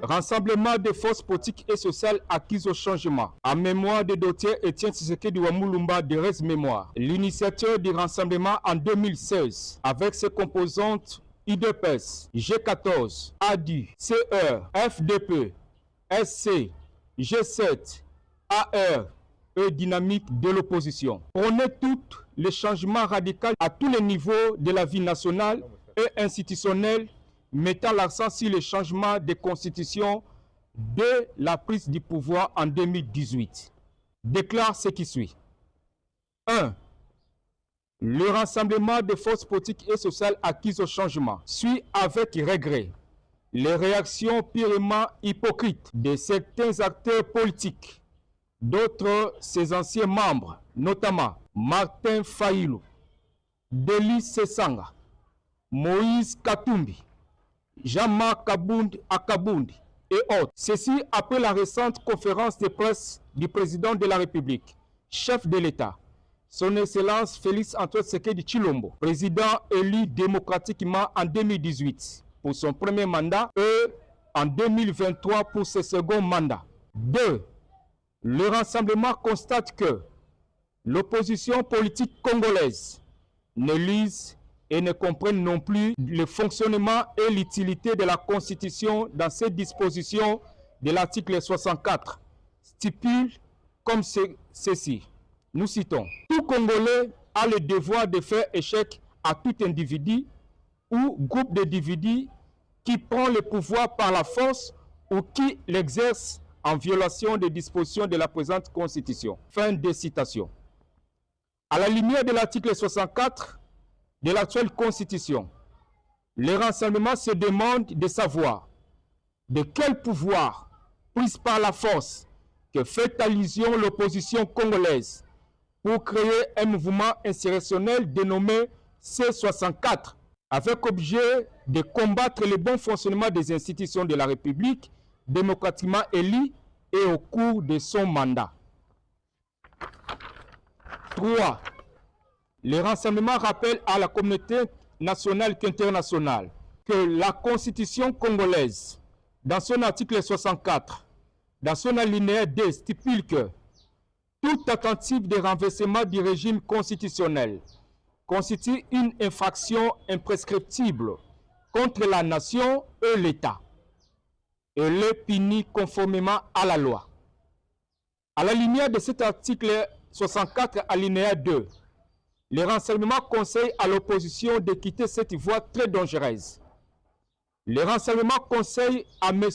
Rassemblement des forces politiques et sociales acquises au changement. En mémoire de Dr Etienne Tshisekedi Wamulumba de Res Mémoire, l'initiateur du rassemblement en 2016, avec ses composantes IDPS, G14, ADU, CE, FDP, SC, G7, AR et dynamique de l'opposition. Prônait tous les changements radicaux à tous les niveaux de la vie nationale et institutionnelle, mettant l'accent sur les changements de constitution dès la prise du pouvoir en 2018. Déclare ce qui suit. 1. Le rassemblement des forces politiques et sociales acquises au changement suit avec regret les réactions purement hypocrites de certains acteurs politiques, d'autres ses anciens membres, notamment Martin Fayulu, Delis Sesanga, Moïse Katumbi, Jean-Marc Akabundi et autres. Ceci après la récente conférence de presse du président de la République, chef de l'État, son Excellence Félix Antoine Tshisekedi Tshilombo, président élu démocratiquement en 2018 pour son premier mandat et en 2023 pour ses seconds mandats. 2. Le rassemblement constate que l'opposition politique congolaise ne lise et ne comprennent non plus le fonctionnement et l'utilité de la Constitution dans ses dispositions de l'article 64, stipule comme ceci. Nous citons: tout Congolais a le devoir de faire échec à tout individu ou groupe d'individus qui prend le pouvoir par la force ou qui l'exerce en violation des dispositions de la présente Constitution. Fin de citation. À la lumière de l'article 64 de l'actuelle Constitution, le rassemblement se demande de savoir de quel pouvoir, pris par la force, que fait allusion l'opposition congolaise pour créer un mouvement insurrectionnel dénommé C64, avec objet de combattre le bon fonctionnement des institutions de la République démocratiquement élues et au cours de son mandat. 3. Le rassemblement rappelle à la communauté nationale qu'internationale que la Constitution congolaise, dans son article 64, dans son alinéa 2, stipule que toute tentative de renversement du régime constitutionnel constitue une infraction imprescriptible contre la nation et l'État et le punit conformément à la loi. À la lumière de cet article 64 alinéa 2, le renseignement conseille à l'opposition de quitter cette voie très dangereuse. Le renseignement conseille à M.